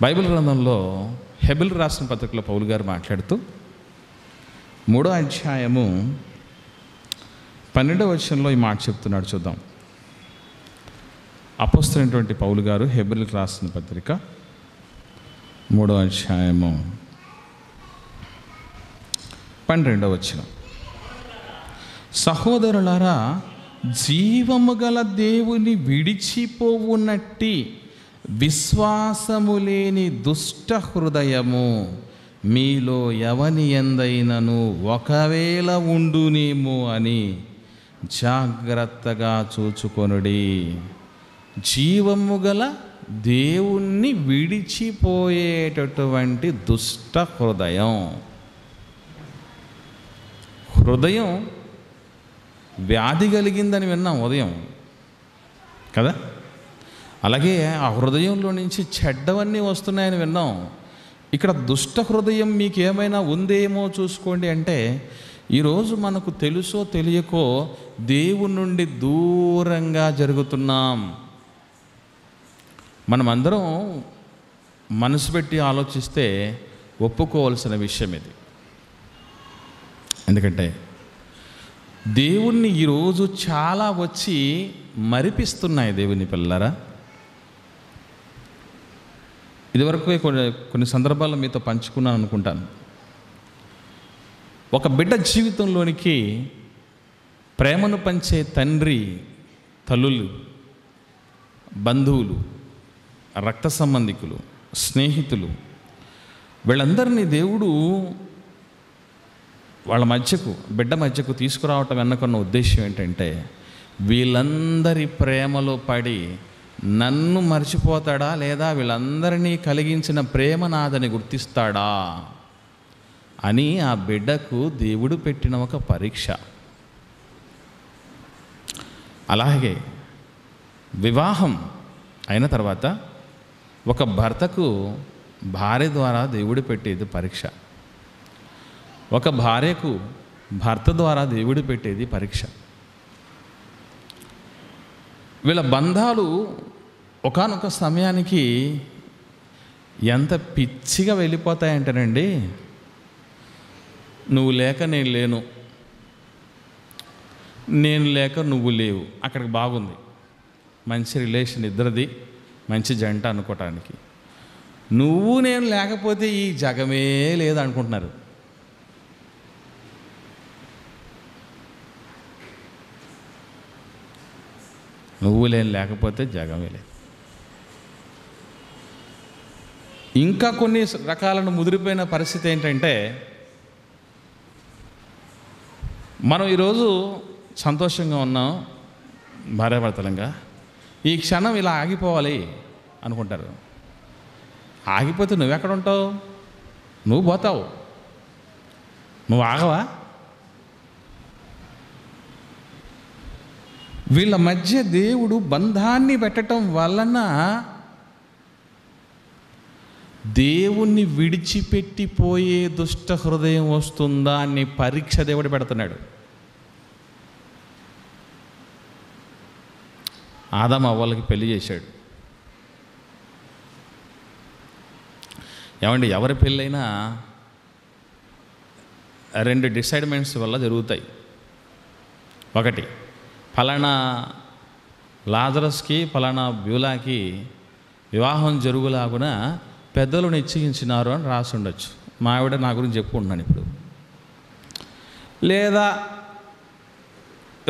Bible గ్రంథంలో హెబ్రీయులకు రాసిన పత్రికలో పౌలు గారు మాట్లాడుతూ 3వ అధ్యాయము 12వ వచనంలో ఈ మాట చెప్తున్నాడు. చూద్దాం. అపోస్తలుడైనటువంటి పౌలు గారు హెబ్రీయులకు రాసిన పత్రిక 3వ అధ్యాయము 12వ వచనం. సహోదరులారా, జీవము గల దేవుని విడిచిపోవునట్టి విశ్వాసము లేని దుష్ట హృదయము మీలో ఎవని యందైనను ఒకవేళ ఉండునేమో అని జాగ్రత్తగా చూచుకొనుడి. జీవము గల దేవుణ్ణి విడిచిపోయేటటువంటి దుష్ట హృదయం వ్యాధి కలిగిందని విన్నాం ఉదయం కదా. అలాగే ఆ హృదయంలో నుంచి చెడ్డవన్నీ వస్తున్నాయని విన్నాం. ఇక్కడ దుష్ట హృదయం మీకు ఏమైనా ఉందేమో చూసుకోండి అంటే, ఈరోజు మనకు తెలుసో తెలియకో దేవుని నుండి దూరంగా జరుగుతున్నాం. మనమందరం మనసు పెట్టి ఆలోచిస్తే ఒప్పుకోవాల్సిన విషయం ఇది. ఎందుకంటే దేవుణ్ణి ఈరోజు చాలా వచ్చి మరిపిస్తున్నాయి దేవుని పిల్లరా. ఇదివరకు కొన్ని సందర్భాల్లో మీతో పంచుకున్నాను అనుకుంటాను. ఒక బిడ్డ జీవితంలోనికి ప్రేమను పంచే తండ్రి, తల్లులు, బంధువులు, రక్త సంబంధికులు, స్నేహితులు, వీళ్ళందరినీ దేవుడు వాళ్ళ మధ్యకు, బిడ్డ మధ్యకు తీసుకురావటం వెనుకున్న ఉద్దేశం ఏంటంటే, వీళ్ళందరి ప్రేమలో పడి నన్ను మర్చిపోతాడా, లేదా వీళ్ళందరినీ కలిగించిన ప్రేమ నాదని గుర్తిస్తాడా అని ఆ బిడ్డకు దేవుడు పెట్టిన ఒక పరీక్ష. అలాగే వివాహం అయిన తర్వాత ఒక భర్తకు భార్య ద్వారా దేవుడు పెట్టేది పరీక్ష, ఒక భార్యకు భర్త ద్వారా దేవుడు పెట్టేది పరీక్ష. వీళ్ళ బంధాలు ఒకానొక సమయానికి ఎంత పిచ్చిగా వెళ్ళిపోతాయంటేనండి, నువ్వు లేక నేను లేను, నేను లేక నువ్వు లేవు. అక్కడికి బాగుంది, మంచి రిలేషన్, ఇద్దరిది మంచి జంట అనుకోవటానికి. నువ్వు నేను లేకపోతే ఈ జగమే లేదనుకుంటున్నారు. నువ్వు లేకపోతే జగమే లేదు. ఇంకా కొన్ని రకాలను ముదిరిపోయిన పరిస్థితి ఏంటంటే, మనం ఈరోజు సంతోషంగా ఉన్నాం భార్యాభర్తలంగా, ఈ క్షణం ఇలా ఆగిపోవాలి అనుకుంటారు. ఆగిపోతే నువ్వెక్కడ ఉంటావు? నువ్వు పోతావు, నువ్వు ఆగవా? వీళ్ళ మధ్య దేవుడు బంధాన్ని పెట్టడం వలన దేవుణ్ణి విడిచిపెట్టిపోయే దుష్ట హృదయం వస్తుందా అని పరీక్ష దేవుడు పెడుతున్నాడు. ఆదాము అవ్వలకి పెళ్లి చేశాడు. ఏమండి, ఎవరి పెళ్ళైనా 2 డిసైడ్మెంట్స్ వల్ల జరుగుతాయి. ఒకటి, ఫలానా లాజరస్కి ఫలానా బ్యూలాకి వివాహం జరుగులాగున పెద్దలు నిశ్చయించినారు అని రాసి ఉండొచ్చు. మా ఆవిడ నా గురించి చెప్పుకుంటున్నాను ఇప్పుడు. లేదా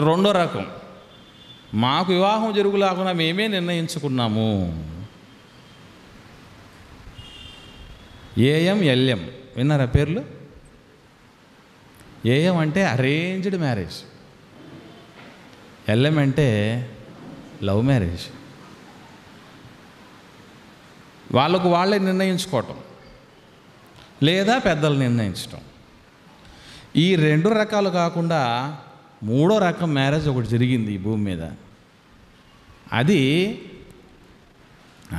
రెండో రకం, మాకు వివాహం జరుగులాగున మేమే నిర్ణయించుకున్నాము. ఏఎం ఎల్ఎం విన్నారా పేర్లు? ఏఎం అంటే అరేంజ్డ్ మ్యారేజ్, ఎల్ఎం అంటే లవ్ మ్యారేజ్. వాళ్ళకు వాళ్ళే నిర్ణయించుకోవటం లేదా పెద్దలు నిర్ణయించటం. ఈ 2 రకాలు కాకుండా 3వ రకం మ్యారేజ్ ఒకటి జరిగింది ఈ భూమి మీద. అది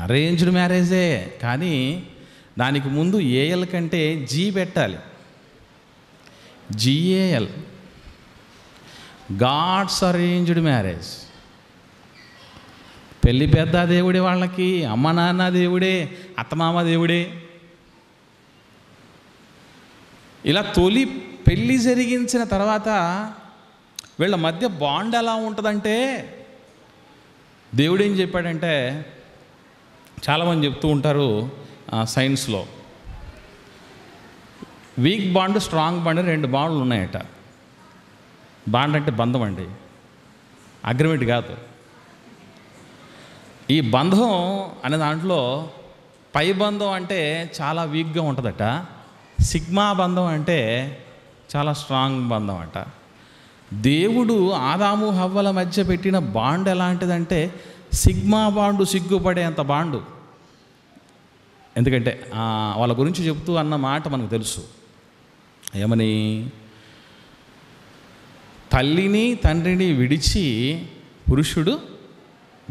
అరేంజ్డ్ మ్యారేజే, కానీ దానికి ముందు ఏఎల్ కంటే జీ పెట్టాలి. GAL, God's arranged marriage. పెళ్ళి పెద్ద దేవుడే, వాళ్ళకి అమ్మ నాన్న దేవుడే, అత్తమామ దేవుడే. ఇలా తొలి పెళ్ళి జరిగించిన తర్వాత వీళ్ళ మధ్య బాండ్ ఎలా ఉంటుందంటే, దేవుడు ఏం చెప్పాడంటే, చాలామంది చెప్తూ ఉంటారు సైన్స్లో వీక్ బాండ్, స్ట్రాంగ్ బాండ్, 2 బాండ్లు ఉన్నాయట. బాండ్ అంటే బంధం అండి, అగ్రిమెంట్ కాదు. ఈ బంధం అనే దాంట్లో పై బంధం అంటే చాలా వీక్గా ఉంటుందట, సిగ్మా బంధం అంటే చాలా స్ట్రాంగ్ బంధం అట. దేవుడు ఆదాము హవ్వల మధ్య పెట్టిన బాండ్ ఎలాంటిదంటే సిగ్మా బాండు, సిగ్గుపడేంత బాండు. ఎందుకంటే వాళ్ళ గురించి చెప్తూ అన్న మాట మనకు తెలుసు. ఏమని? తల్లిని తండ్రిని విడిచి పురుషుడు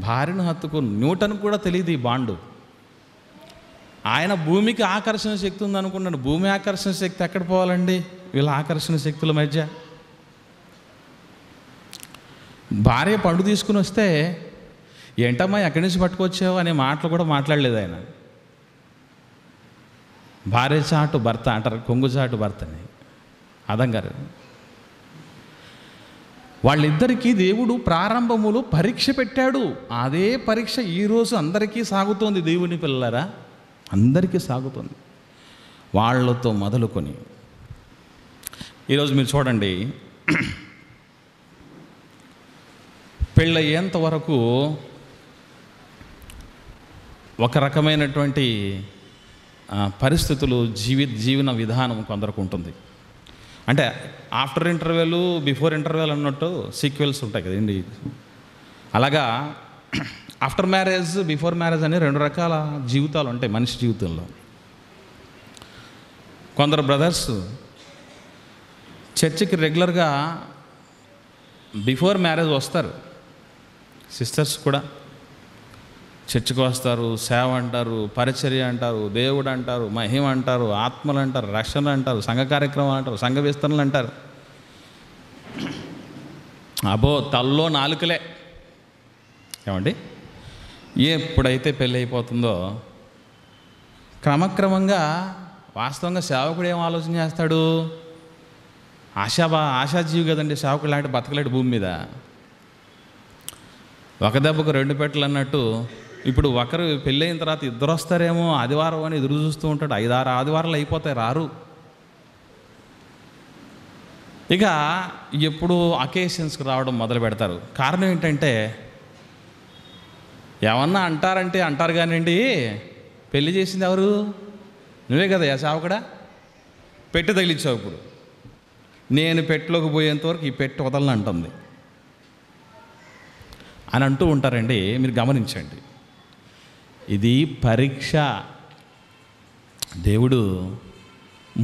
భార్యను హత్తుకుని. న్యూటన్ కూడా తెలియదు ఈ బాండు. ఆయన భూమికి ఆకర్షణ శక్తి ఉందనుకున్నాడు. భూమి ఆకర్షణ శక్తి ఎక్కడ పోవాలండి? వీళ్ళ ఆకర్షణ శక్తుల మధ్య. భార్య పండు తీసుకుని వస్తే ఏంటమ్మా ఎక్కడి నుంచి పట్టుకొచ్చావు అనే మాటలు కూడా మాట్లాడలేదు ఆయన. భార్య చాటు భర్త అంటారు, కొంగు చాటు భర్తని. అదం గారు వాళ్ళిద్దరికీ దేవుడు ప్రారంభములో పరీక్ష పెట్టాడు. అదే పరీక్ష ఈరోజు అందరికీ సాగుతోంది. దేవుని పిల్లలారా, అందరికీ సాగుతుంది. వాళ్ళతో మొదలుకొని ఈరోజు మీరు చూడండి, పెళ్ళయ్యేంత వరకు ఒక రకమైనటువంటి పరిస్థితులు, జీవన విధానం కొందరికి ఉంటుంది. అంటే ఆఫ్టర్ ఇంటర్వెల్, బిఫోర్ ఇంటర్వెల్ అన్నట్టు సీక్వెల్స్ ఉంటాయి కదండి. అలాగా ఆఫ్టర్ మ్యారేజ్, బిఫోర్ మ్యారేజ్ అని 2 రకాల జీవితాలు ఉంటాయి మనిషి జీవితంలో. కొందరు బ్రదర్స్ చర్చికి రెగ్యులర్గా బిఫోర్ మ్యారేజ్ వస్తారు. సిస్టర్స్ కూడా చర్చికి వస్తారు, సేవ అంటారు, పరిచర్య అంటారు, దేవుడు అంటారు, మహిమ అంటారు, ఆత్మలు అంటారు, రక్షణ అంటారు, సంఘ కార్యక్రమాలు అంటారు, సంఘ విస్తరణలు అంటారు. అబో తల్లో నాలుకలే. ఏమండి? ఎప్పుడైతే పెళ్ళి అయిపోతుందో క్రమక్రమంగా వాస్తవంగా సేవకుడు ఏం ఆలోచన చేస్తాడు? ఆశాజీవి కదండి సేవకుడు. లాంటి బతకలేడు భూమి మీద. ఒక దెబ్బకు 2 పెట్టలు అన్నట్టు. ఇప్పుడు ఒకరు పెళ్ళైన తర్వాత 2 వస్తారేమో ఆదివారం అని ఎదురు చూస్తూ ఉంటాడు. 5-6 ఆదివారాలు అయిపోతాయి, రారు. ఇక ఎప్పుడు అకేషన్స్కి రావడం మొదలు పెడతారు. కారణం ఏంటంటే, ఏమన్నా అంటారంటే అంటారు కానివ్వండి, పెళ్ళి చేసింది ఎవరు? నువ్వే కదా సేవకుడా, పెట్టి తగిలించావు. ఇప్పుడు నేను పెట్టలోకి పోయేంతవరకు ఈ పెట్టి వదలని అంటుంది అని అంటూ ఉంటారండి. మీరు గమనించండి, ఇది పరీక్ష. దేవుడు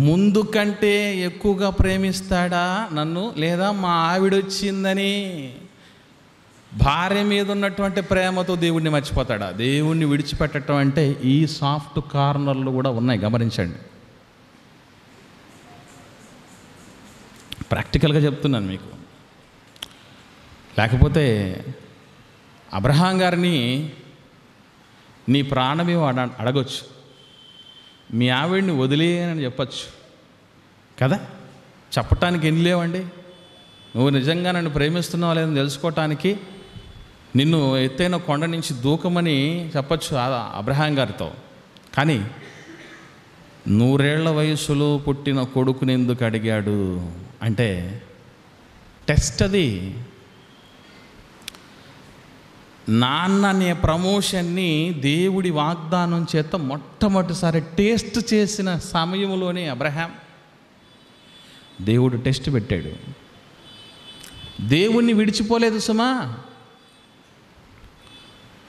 ముందు కంటే ఎక్కువగా ప్రేమిస్తాడా నన్ను, లేదా మా ఆవిడొచ్చిందని భార్య మీద ఉన్నటువంటి ప్రేమతో దేవుడిని మర్చిపోతాడా? దేవుణ్ణి విడిచిపెట్టడం అంటే ఈ సాఫ్ట్ కార్నర్లు కూడా ఉన్నాయి, గమనించండి. ప్రాక్టికల్గా చెప్తున్నాను మీకు. లేకపోతే అబ్రహాం గారిని నీ ప్రాణమే అడగొచ్చు, మీ ఆవిడ్ని వదిలేయని చెప్పచ్చు కదా. చెప్పటానికి ఎన్ని లేవండి? నువ్వు నిజంగా నన్ను ప్రేమిస్తున్నావు లేదని తెలుసుకోవటానికి నిన్ను ఎత్తైన కొండ నుంచి దూకమని చెప్పచ్చు అబ్రహాం గారితో. కానీ 100 ఏళ్ల వయసులో పుట్టిన కొడుకుని ఎందుకు అడిగాడు అంటే టెస్ట్ అది. నాన్న అనే ప్రమోషన్ని దేవుడి వాగ్దానం చేత మొట్టమొదటిసారి టేస్ట్ చేసిన సమయంలోనే అబ్రహాం దేవుడు టెస్ట్ పెట్టాడు. దేవుణ్ణి విడిచిపోలేదు సుమా.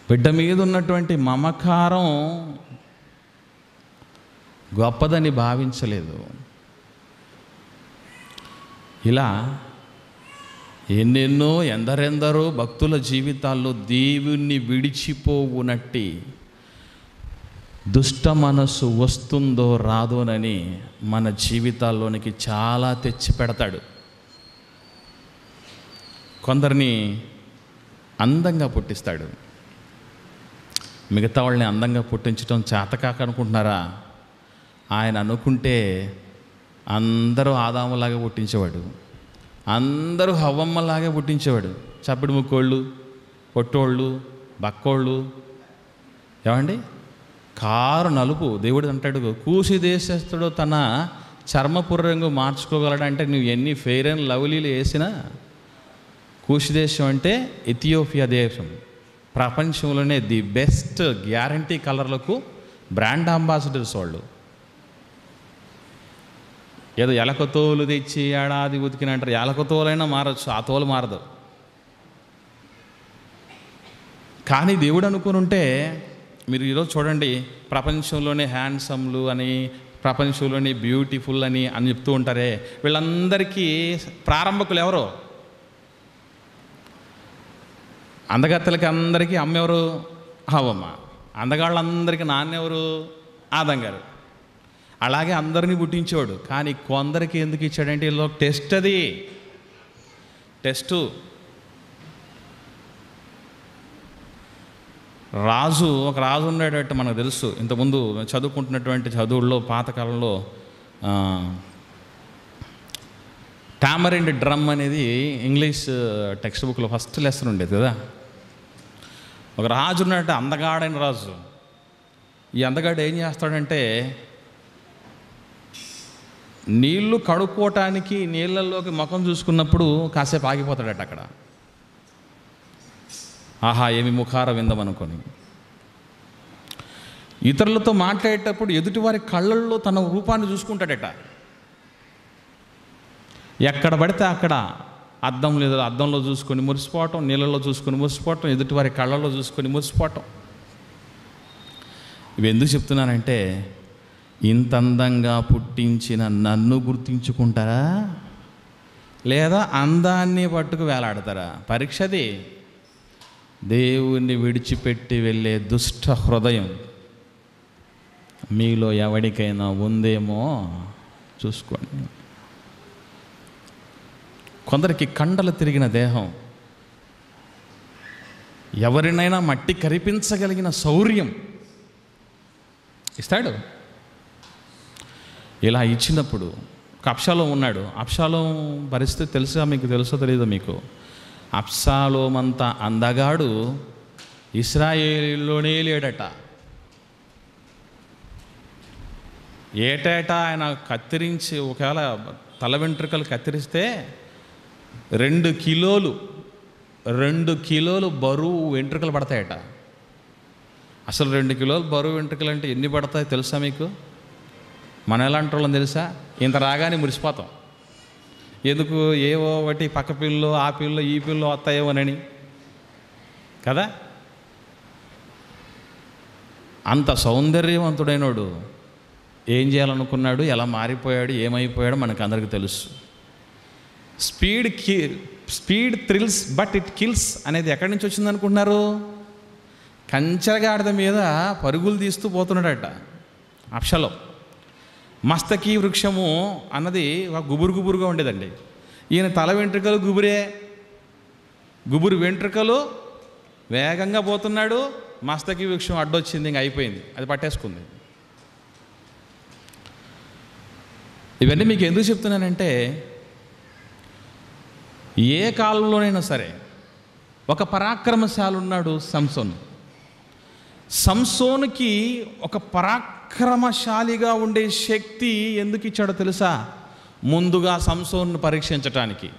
బిడ్డ మీద ఉన్నటువంటి మమకారం గొప్పదని భావించలేదు. ఇలా ఎన్నెన్నో ఎందరెందరో భక్తుల జీవితాల్లో దేవుణ్ణి విడిచిపోవునట్టి దుష్ట మనస్సు వస్తుందో రాదోనని మన జీవితాల్లోనికి చాలా తెచ్చి పెడతాడు. కొందరిని అందంగా పుట్టిస్తాడు, మిగతా వాళ్ళని అందంగా పుట్టించడం చేతకాక అనుకుంటున్నారా? ఆయన అనుకుంటే అందరూ ఆదాములాగా పుట్టించేవాడు, అందరూ హవ్వమ్మలాగే పుట్టించేవాడు. చప్పుడు ముక్కోళ్ళు, పొట్టోళ్ళు, బక్కోళ్ళు. ఏమండి, కారు నలుపు. దేవుడు అంటాడు, కూసి దేశస్థుడు తన చర్మపు రంగు మార్చుకోగలడంటే నువ్వు ఎన్ని ఫెయిర్ అండ్ లవ్లీలు వేసినా. కూషి దేశం అంటే ఇథియోపియా దేశం, ప్రపంచంలోనే ది బెస్ట్ గ్యారంటీ కలర్లకు బ్రాండ్ అంబాసిడర్స్ వాళ్ళు. ఏదో ఎలకతోలు తెచ్చి ఏడాది ఉతికినంటారు, ఎలకతోలైనా మారచ్చు, ఆ తోలు మారదు. కానీ దేవుడు అనుకుని ఉంటే, మీరు ఈరోజు చూడండి, ప్రపంచంలోనే హ్యాండ్సమ్లు అని, ప్రపంచంలోనే బ్యూటిఫుల్ అని చెప్తూ ఉంటారే, వీళ్ళందరికీ ప్రారంభకులు ఎవరో? అందగత్తెలకి అందరికీ అమ్మ ఎవరు? హవ్వమ్మ. అందగాళ్ళందరికీ నాన్నెవరు? ఆదం గారు. అలాగే అందరినీ పుట్టించేవాడు. కానీ కొందరికి ఎందుకు ఇచ్చాడంటే వీళ్ళు టెస్ట్, అది టెస్టు. ఒక రాజు ఉండేటట్టు మనకు తెలుసు. ఇంతకుముందు చదువుకుంటున్నటువంటి చదువుల్లో పాతకాలంలో టామరిండ్ డ్రమ్ అనేది ఇంగ్లీష్ టెక్స్ట్ బుక్లో ఫస్ట్ లెసన్ ఉండేది కదా. ఒక రాజు ఉన్నట్టు, అందగాడైన రాజు. ఈ అందగాడు ఏం చేస్తాడంటే, నీళ్లు కడుక్కోవటానికి నీళ్ళల్లోకి ముఖం చూసుకున్నప్పుడు కాసేపు ఆగిపోతాడట అక్కడ. ఆహా, ఏమి ముఖార విందం అనుకొని. ఇతరులతో మాట్లాడేటప్పుడు ఎదుటివారి కళ్ళల్లో తన రూపాన్ని చూసుకుంటాడట. ఎక్కడ పడితే అక్కడ అద్దం లేదా అద్దంలో చూసుకొని మురిసిపోవటం, నీళ్ళలో చూసుకొని మురిసిపోవటం, ఎదుటివారి కళ్ళల్లో చూసుకొని మురిసిపోవటం. ఇవి ఎందుకు చెప్తున్నానంటే, ఇంత అందంగా పుట్టించిన నన్ను గుర్తించుకుంటారా, లేదా అందాన్ని పట్టుకు వేలాడతారా? పరీక్షది. దేవుణ్ణి విడిచిపెట్టి వెళ్ళే దుష్ట హృదయం మీలో ఎవరికైనా ఉందేమో చూసుకోండి. కొందరికి కండలు తిరిగిన దేహం, ఎవరినైనా మట్టి కరిపించగలిగిన శౌర్యం ఇస్తాడు. ఇలా ఇచ్చినప్పుడు ఒక అబ్షాలోం ఉన్నాడు. అబ్షాలోం పరిస్థితి తెలుసా మీకు? తెలుసో తెలీదో మీకు? అబ్షాలోమంత అందగాడు ఇశ్రాయేలులోనే లేడట. ఏటేటా ఆయన కత్తిరించి, ఒకవేళ తల వెంట్రుకలు కత్తిరిస్తే 2 కిలోలు బరువు వెంట్రుకలు పడతాయట. అసలు 2 కిలోలు బరువు వెంట్రుకలు అంటే ఎన్ని పడతాయి తెలుసా మీకు? మన ఎలాంటి వాళ్ళని తెలుసా? ఇంత రాగానే మురిసిపోతాం. ఎందుకు? ఏవో ఒకటి పక్క పిల్లు, ఆ పిల్లు, ఈ పిల్లు వస్తాయేమోనని కదా. అంత సౌందర్యవంతుడైనోడు ఏం చేయాలనుకున్నాడు, ఎలా మారిపోయాడు, ఏమైపోయాడు మనకు అందరికీ తెలుసు. Speed thrills but it kills అనేది ఎక్కడి నుంచి వచ్చింది అనుకుంటున్నారు? కంచెగాడిద మీద పరుగులు తీస్తూ పోతున్నాడట అబ్షాలోం. మస్తకి వృక్షము అన్నది ఒక గుబురుగా ఉండేదండి. ఈయన తల వెంట్రుకలు గుబురు వెంట్రుకలు వేగంగా పోతున్నాడు. మస్తకి వృక్షం అడ్డొచ్చింది, ఇంక అయిపోయింది, అది పట్టేసుకుంది. ఇవన్నీ మీకు ఎందుకు చెప్తున్నానంటే, ఏ కాలంలోనైనా సరే ఒక పరాక్రమశాలి ఉన్నాడు, సంసోనుకి ఒక పరాక్రమశాలిగా ఉండే శక్తి ఎందుకు ఇచ్చాడో తెలుసా? ముందుగా సంసోనును పరీక్షించటానికి.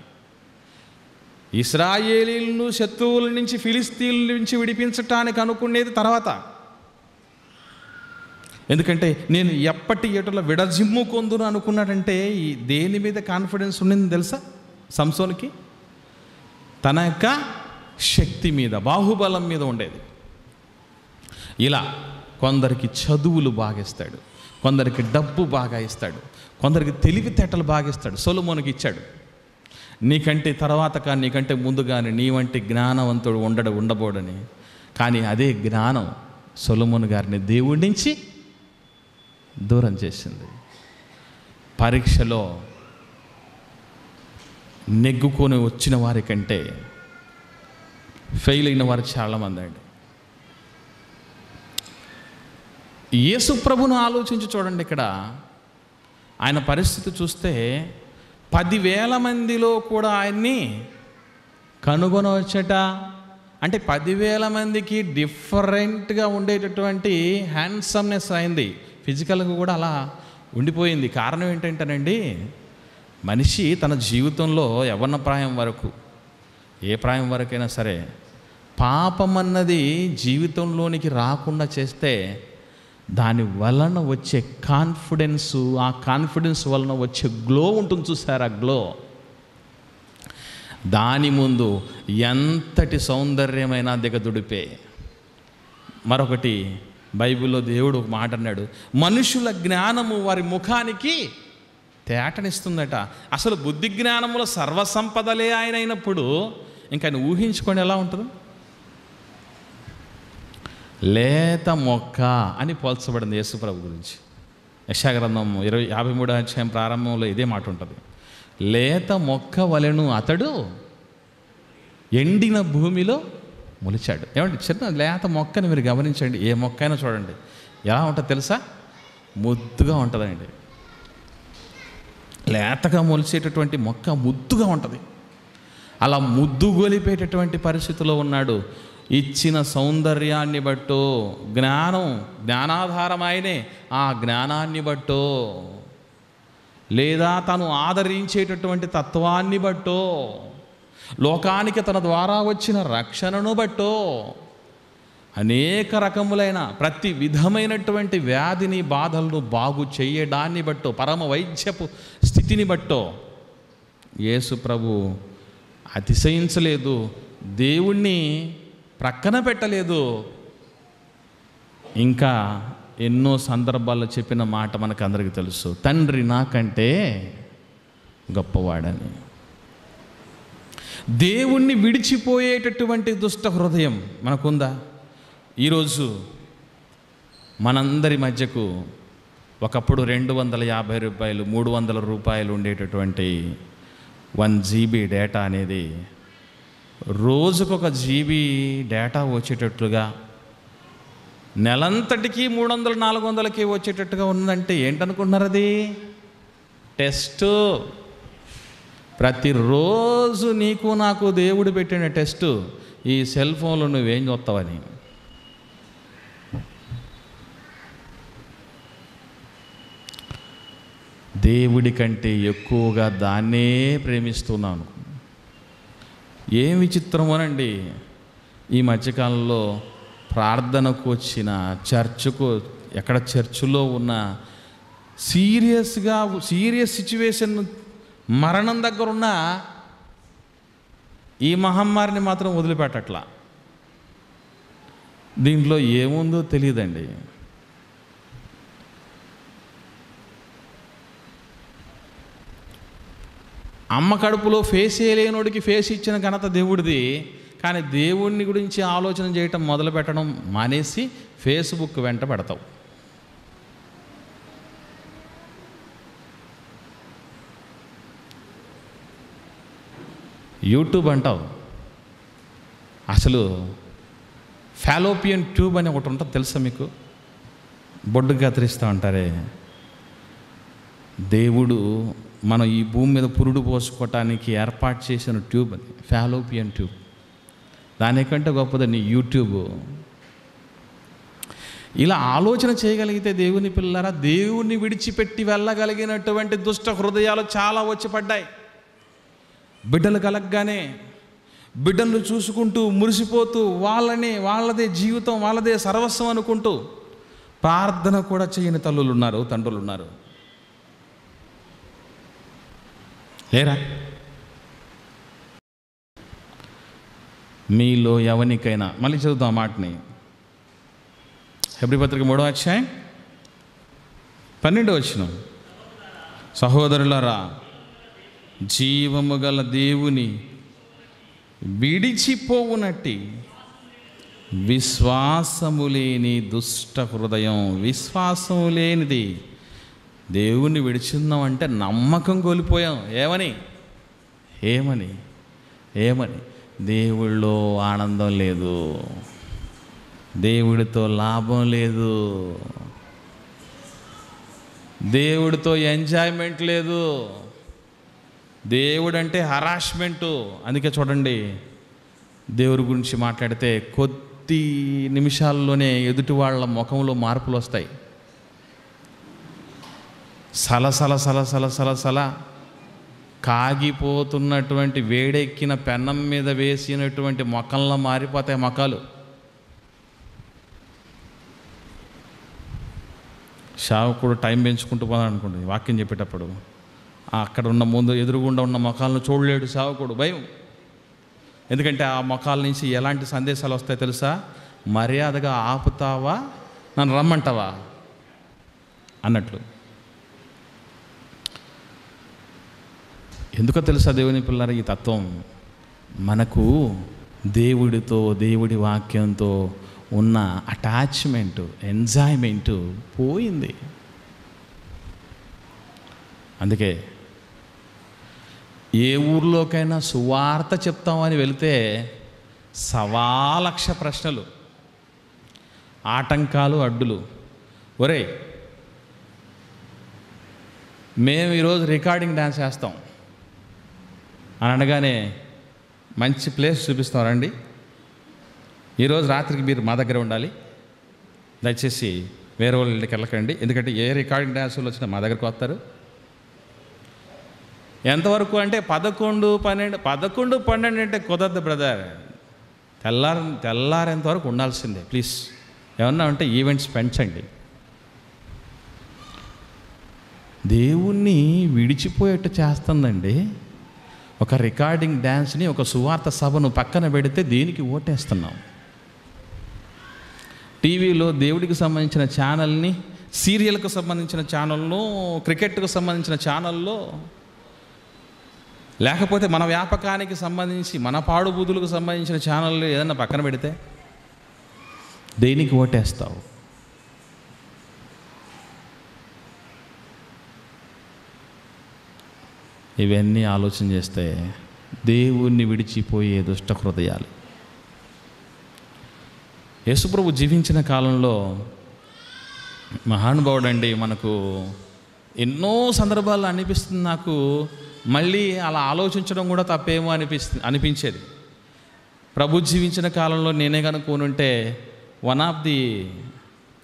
ఇశ్రాయేలీలను శత్రువుల నుంచి, ఫిలిస్తీన్ల నుంచి విడిపించటానికి అనుకునేది తర్వాత. ఎందుకంటే నేను ఎప్పటి ఎటుల విడజిమ్ము కొందును అనుకున్నాడంటే, ఈ దేని మీద కాన్ఫిడెన్స్ ఉండింది తెలుసా సంసోనుకి? తన యొక్క శక్తి మీద, బాహుబలం మీద ఉండేది. ఇలా కొందరికి చదువులు బాగా ఇస్తాడు, కొందరికి డబ్బు బాగా ఇస్తాడు, కొందరికి తెలివితేటలు బాగా ఇస్తాడు. సొలొమోనుకి ఇచ్చాడు. నీకంటే తర్వాత కానీ, నీకంటే ముందు కానీ నీ వంటి జ్ఞానవంతుడు ఉండబోడని. కానీ అదే జ్ఞానం సొలొమోను గారిని దేవుడి నుంచి దూరం చేసింది. పరీక్షలో నెగ్గుకొని వచ్చిన వారి కంటే ఫెయిల్ అయిన వారు చాలామంది అండి. యేసు ప్రభును ఆలోచించి చూడండి. ఇక్కడ ఆయన పరిస్థితి చూస్తే 10,000 మందిలో కూడా ఆయన్ని కనుగొనవచ్చట. అంటే 10,000 మందికి డిఫరెంట్గా ఉండేటటువంటి హ్యాండ్సమ్నెస్ అయింది, ఫిజికల్గా కూడా అలా ఉండిపోయింది. కారణం ఏంటంటేనండి, మనిషి తన జీవితంలో యవ్వన ప్రాయం వరకు, ఏ ప్రాయం వరకైనా సరే, పాపం అన్నది జీవితంలోనికి రాకుండా చేస్తే దాని వలన వచ్చే కాన్ఫిడెన్సు, ఆ కాన్ఫిడెన్స్ వలన వచ్చే గ్లో ఉంటుంది చూసారా, గ్లో, దాని ముందు ఎంతటి సౌందర్యమైనా దిగదుడిపే. మరొకటి బైబిల్లో దేవుడు ఒక మాట అన్నాడు, మనుషుల జ్ఞానము వారి ముఖానికి తేటనిస్తుందట. అసలు బుద్ధి జ్ఞానములో సర్వసంపదలే ఆయన అయినప్పుడు ఇంకా ఆయన ఊహించుకొని ఎలా ఉంటుంది? లేత మొక్క అని పోల్చబడింది యేసుప్రభు గురించి. యెషయా గ్రంథం 53వ అధ్యాయం ప్రారంభంలో ఇదే మాట ఉంటుంది. లేత మొక్క వలెను అతడు ఎండిన భూమిలో మొలిచాడు. ఏమంటే చిన్న లేత మొక్కని మీరు గమనించండి, ఏ మొక్క అయినా చూడండి ఎలా ఉంటుంది తెలుసా? ముద్దుగా ఉంటుందండి. లేతగా మొలిచేటటువంటి మొక్క ముద్దుగా ఉంటుంది. అలా ముద్దు గొలిపేటటువంటి పరిస్థితిలో ఉన్నాడు. ఇచ్చిన సౌందర్యాన్ని బట్టో, జ్ఞానాధారం ఆయనే, ఆ జ్ఞానాన్ని బట్టో, లేదా తను ఆదరించేటటువంటి తత్వాన్ని బట్టో, లోకానికి తన ద్వారా వచ్చిన రక్షణను బట్టో, అనేక రకములైన ప్రతి విధమైనటువంటి వ్యాధిని, బాధలను బాగు చేయడాన్ని బట్టో, పరమ వైద్యపు స్థితిని బట్టో యేసు ప్రభు అతిశయించలేదు, దేవుణ్ణి ప్రక్కన పెట్టలేదు. ఇంకా ఎన్నో సందర్భాల్లో చెప్పిన మాట మనకు అందరికీ తెలుసు, తండ్రి నాకంటే గొప్పవాడని. దేవుణ్ణి విడిచిపోయేటటువంటి దుష్ట హృదయం మనకుందా? ఈరోజు మనందరి మధ్యకు ఒకప్పుడు 250 రూపాయలు, 300 రూపాయలు ఉండేటటువంటి 1 GB డేటా అనేది రోజుకొక GB డేటా వచ్చేటట్లుగా, నెలంతటికి 300, 400కి వచ్చేటట్టుగా ఉందంటే ఏంటనుకుంటున్నారు? అది టెస్టు. ప్రతిరోజు నీకు నాకు దేవుడు పెట్టిన టెస్టు ఈ సెల్ ఫోన్లో నువ్వేం చూస్తావని. దేవుడి కంటే ఎక్కువగా దాన్నే ప్రేమిస్తున్నాను. ఏం విచిత్రమోనండి, ఈ మధ్యకాలంలో ప్రార్థనకు వచ్చిన, ఎక్కడ చర్చిలో ఉన్న సీరియస్ సిచ్యువేషన్, మరణం దగ్గరున్న ఈ మహమ్మారిని మాత్రం వదిలిపెట్టట్లా. దీంట్లో ఏముందో తెలియదండి. అమ్మ కడుపులో ఫేస్ వేయలేనోడికి ఫేస్ ఇచ్చిన ఘనత దేవుడిది. కానీ దేవుడిని గురించి ఆలోచన చేయటం మొదలు పెట్టడం మానేసి ఫేస్బుక్ వెంట పెడతావు. యూట్యూబ్ అంటావు. అసలు ఫాలోపియన్ ట్యూబ్ అని ఒకటి ఉంటుంది తెలుసా మీకు? బొడ్డు కత్తిరిస్తూ ఉంటారే. దేవుడు మనం ఈ భూమి మీద పురుడు పోసుకోవటానికి ఏర్పాటు చేసిన ట్యూబ్ అది, ఫాలోపియన్ ట్యూబ్. దానికంటే గొప్పదని యూట్యూబ్. ఇలా ఆలోచన చేయగలిగితే దేవుని పిల్లలారా, దేవుణ్ణి విడిచిపెట్టి వెళ్ళగలిగినటువంటి దుష్ట హృదయాలు చాలా వచ్చి పడ్డాయి. బిడ్డలు కలగగానే బిడ్డలు చూసుకుంటూ మురిసిపోతూ వాళ్ళదే జీవితం, వాళ్ళదే సర్వస్వం అనుకుంటూ ప్రార్థన కూడా చేయని తల్లులు ఉన్నారు, తండ్రులు ఉన్నారు. లేరా? మీలో ఎవరికైనా, మళ్ళీ చదువుతాం ఆ మాటని, హెబ్రీ పత్రిక 3వ అధ్యాయం 12వ వచనం, సహోదరులారా, జీవము గల దేవుని విడిచిపోవునట్టి విశ్వాసము లేని దుష్ట హృదయం. విశ్వాసము లేనిది. దేవుణ్ణి విడిచిందాం అంటే నమ్మకం కోల్పోయాం. ఏమని దేవుళ్ళో ఆనందం లేదు, దేవుడితో లాభం లేదు, దేవుడితో ఎంజాయ్మెంట్ లేదు. దేవుడు అంటే హరాస్మెంటు. అందుకే చూడండి, దేవుడి గురించి మాట్లాడితే కొద్ది నిమిషాల్లోనే ఎదుటి వాళ్ళ ముఖంలో మార్పులు వస్తాయి. సల కాగిపోతున్నటువంటి వేడెక్కిన పెన్నం మీద వేసినటువంటి మొఖంలో మారిపోతాయి ముఖాలు. సేవకుడు టైం పెంచుకుంటూ పోదాం అనుకోండి, వాక్యం చెప్పేటప్పుడు అక్కడ ఉన్న ముందు ఎదురుగుండా ఉన్న ముఖాలను చూడలేడు సేవకుడు, భయం. ఎందుకంటే ఆ ముఖాల నుంచి ఎలాంటి సందేశాలు వస్తాయో తెలుసా? మర్యాదగా ఆపుతావా, నన్ను రమ్మంటావా అన్నట్లు. ఎందుకో తెలుసా దేవుని పిల్లల ఈ తత్వం? మనకు దేవుడితో, దేవుడి వాక్యంతో ఉన్న అటాచ్మెంటు, ఎంజాయ్మెంటు పోయింది. అందుకే ఏ ఊర్లోకైనా సువార్త చెప్తామని వెళితే 1,00,000 ప్రశ్నలు, ఆటంకాలు, అడ్డులు. ఒరేయ్, మేము ఈరోజు రికార్డింగ్ డ్యాన్స్ చేస్తాం అని అనగానే మంచి ప్లేస్ చూపిస్తాం, రండి, ఈరోజు రాత్రికి మీరు మా దగ్గర ఉండాలి, దయచేసి వేరే వాళ్ళ ఇంటికి వెళ్ళకండి, ఎందుకంటే ఏ రికార్డింగ్ డ్యాన్సులు వచ్చినా మా దగ్గరకు వస్తారు. ఎంతవరకు అంటే 11, 12 అంటే కుదరదు బ్రదర్, తెల్లారేంతవరకు ఉండాల్సిందే, ప్లీజ్. ఏమన్నా అంటే ఈవెంట్స్ పెంచండి. దేవుణ్ణి విడిచిపోయేట్టు చేస్తుందండి. ఒక రికార్డింగ్ డ్యాన్స్ని, ఒక సువార్త సభను పక్కన పెడితే దేనికి ఓటేస్తున్నాం? టీవీలో దేవుడికి సంబంధించిన ఛానల్ని, సీరియల్కు సంబంధించిన ఛానల్లో, క్రికెట్కు సంబంధించిన ఛానల్లో, లేకపోతే మన వ్యాపకానికి సంబంధించి, మన పాడుబూదులకు సంబంధించిన ఛానళ్ళు ఏదన్నా పక్కన పెడితే దేనికి ఓటేస్తావు? ఇవన్నీ ఆలోచన చేస్తే దేవుణ్ణి విడిచిపోయే దుష్ట హృదయాలు. యేసుప్రభు జీవించిన కాలంలో మహానుభావుడండి. మనకు ఎన్నో సందర్భాల్లో అనిపిస్తుంది, నాకు మళ్ళీ అలా ఆలోచించడం కూడా తప్పేమో అనిపించేది. ప్రభు జీవించిన కాలంలో నేనే కనుక్కోనుంటే వన్ ఆఫ్ ది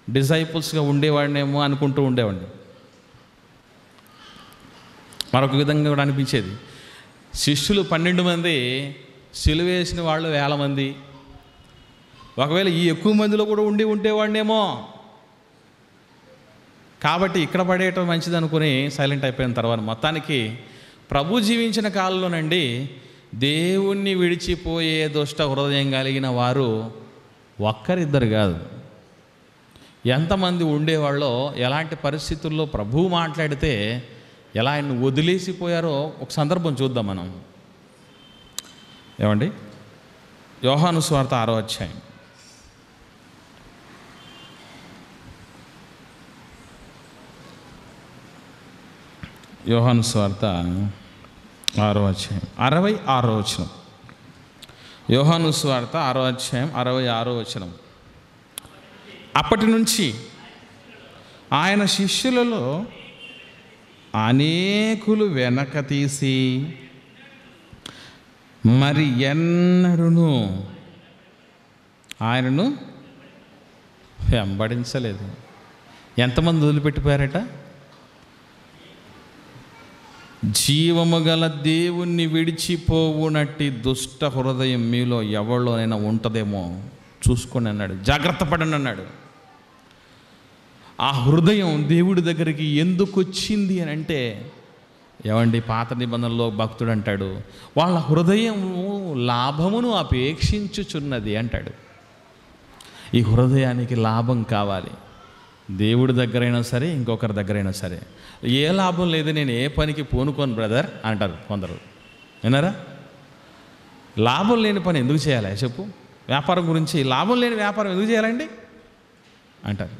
డిసైపుల్స్గా ఉండేవాడినేమో అనుకుంటూ ఉండేవాడిని. మరొక విధంగా కూడా అనిపించేది, శిష్యులు 12 మంది, సిలువేసిన వాళ్ళు 1000 మంది. ఒకవేళ ఈ ఎక్కువ మందిలో కూడా ఉండేవాడినేమో, కాబట్టి ఇక్కడ పడేయటం మంచిది అనుకుని సైలెంట్ అయిపోయిన తర్వాత మొత్తానికి ప్రభు జీవించిన కాలంలోనండి దేవుణ్ణి విడిచిపోయే దుష్ట హృదయం కలిగిన వారు ఒక్కరిద్దరు కాదు, ఎంతమంది ఉండేవాళ్ళో, ఎలాంటి పరిస్థితుల్లో ప్రభువు మాట్లాడితే ఎలా ఆయన వదిలేసిపోయారో ఒక సందర్భం చూద్దాం మనం. ఏమండి, యోహాను సువార్త 6వ అధ్యాయం. యోహాను సువార్త 6వ అధ్యాయం 66వ వచనం. యోహాను సువార్త 6వ అధ్యాయం 66వ వచనం. అప్పటి నుంచి ఆయన శిష్యులలో అనేకులు వెనక తీసి మరి ఎన్నడూను ఆయనను వెంబడించలేదు. ఎంతమంది వదిలిపెట్టిపోయారట? జీవము గల దేవుణ్ణి విడిచిపోవునట్టి దుష్ట హృదయం మీలో ఎవరిలోనైనా ఉంటుందేమో చూసుకొని అన్నాడు, జాగ్రత్త పడండి అన్నాడు. ఆ హృదయం దేవుడి దగ్గరికి ఎందుకు వచ్చింది అని అంటే, ఏమండి, పాత నిబంధనలో భక్తుడు అంటాడు, వాళ్ళ హృదయము లాభమును అపేక్షించుచున్నది అంటాడు. ఈ హృదయానికి లాభం కావాలి, దేవుడి దగ్గరైనా సరే, ఇంకొకరి దగ్గరైనా సరే. ఏ లాభం లేదు, నేను ఏ పనికి పూనుకోను బ్రదర్ అంటారు కొందరు. విన్నారా? లాభం లేని పని ఎందుకు చేయాలి చెప్పు? వ్యాపారం గురించి, లాభం లేని వ్యాపారం ఎందుకు చేయాలండి అంటారు.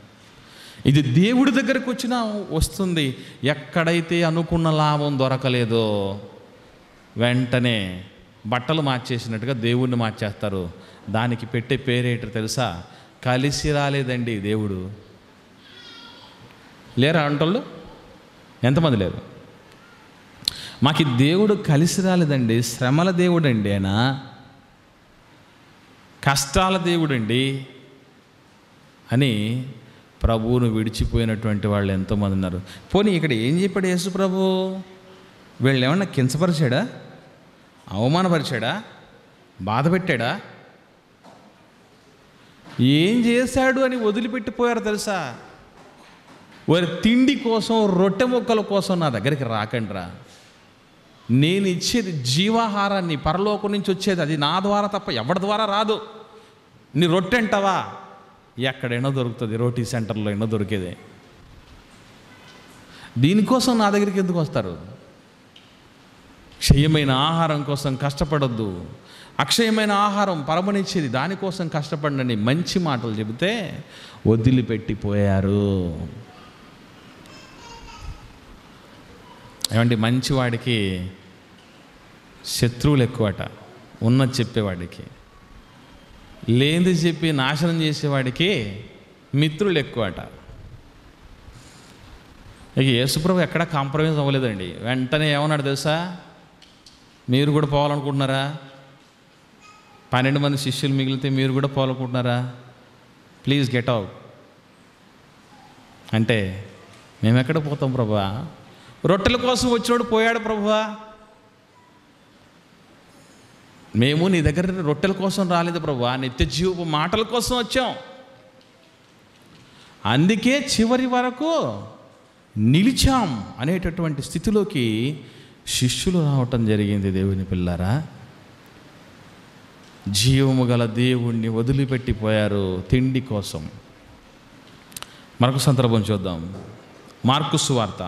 ఇది దేవుడి దగ్గరకు వచ్చినా వస్తుంది. ఎక్కడైతే అనుకున్న లాభం దొరకలేదో వెంటనే బట్టలు మార్చేసినట్టుగా దేవుణ్ణి మార్చేస్తారు. దానికి పెట్టే పేరేంటో తెలుసా? కలిసి రాలేదండి దేవుడు. లేరా అంటోళ్ళు? ఎంతమంది లేరు? మాకు దేవుడు కలిసి రాలేదండి, శ్రమల దేవుడు అండి, ఆయన కష్టాల దేవుడండి అని ప్రభువును విడిచిపోయినటువంటి వాళ్ళు ఎంతోమంది ఉన్నారు. పోనీ ఇక్కడ ఏం చెప్పాడు యేసు ప్రభు? వీళ్ళు ఏమన్నా కించపరిచాడా, అవమానపరిచాడా, బాధ పెట్టాడా? ఏం చేశాడు అని వదిలిపెట్టిపోయారు తెలుసా? వారి తిండి కోసం, రొట్టె ముక్కల కోసం నా దగ్గరికి రాకండిరా, నేను ఇచ్చేది జీవాహారాన్ని, పరలోకం నుంచి వచ్చేది, అది నా ద్వారా తప్ప ఎవరి ద్వారా రాదు. నీ రొట్టె అంటావా? ఎక్కడైనా దొరుకుతుంది, రోటీ సెంటర్లో అయినా దొరికేదే. దీనికోసం నా దగ్గరికి ఎందుకు వస్తారు? క్షయమైన ఆహారం కోసం కష్టపడొద్దు, అక్షయమైన ఆహారం పరమనిచ్చేది, దానికోసం కష్టపడండి మంచి మాటలు చెబితే వదిలిపెట్టిపోయారు. ఏమంటే మంచివాడికి శత్రువులు ఎక్కువట, ఉన్నది చెప్పేవాడికి. లేనిది చెప్పి నాశనం చేసేవాడికి మిత్రులు ఎక్కువట. ఇక యేసుప్రభు ఎక్కడా కాంప్రమైజ్ అవ్వలేదండి. వెంటనే ఏమన్నాడు తెలుసా? మీరు కూడా పోవాలనుకుంటున్నారా? 12 మంది శిష్యులు మిగిలితే మీరు కూడా పోవాలనుకుంటున్నారా? ప్లీజ్ గెట్ అవుట్ అంటే, మేము ఎక్కడ పోతాం ప్రభువా? రొట్టెల కోసం వచ్చినోడు పోయాడు ప్రభువా. మేము నీ దగ్గర రొట్టెల కోసం రాలేదు ప్రభువా, నిత్య జీవపు మాటల కోసం వచ్చాం. అందుకే చివరి వరకు నిలిచాం అనేటటువంటి స్థితిలోకి శిష్యులు రావటం జరిగింది. దేవుని పిల్లారా, జీవము గల దేవుణ్ణి వదిలిపెట్టిపోయారు తిండి కోసం. మరొక సందర్భం చూద్దాం. మార్కు సువార్త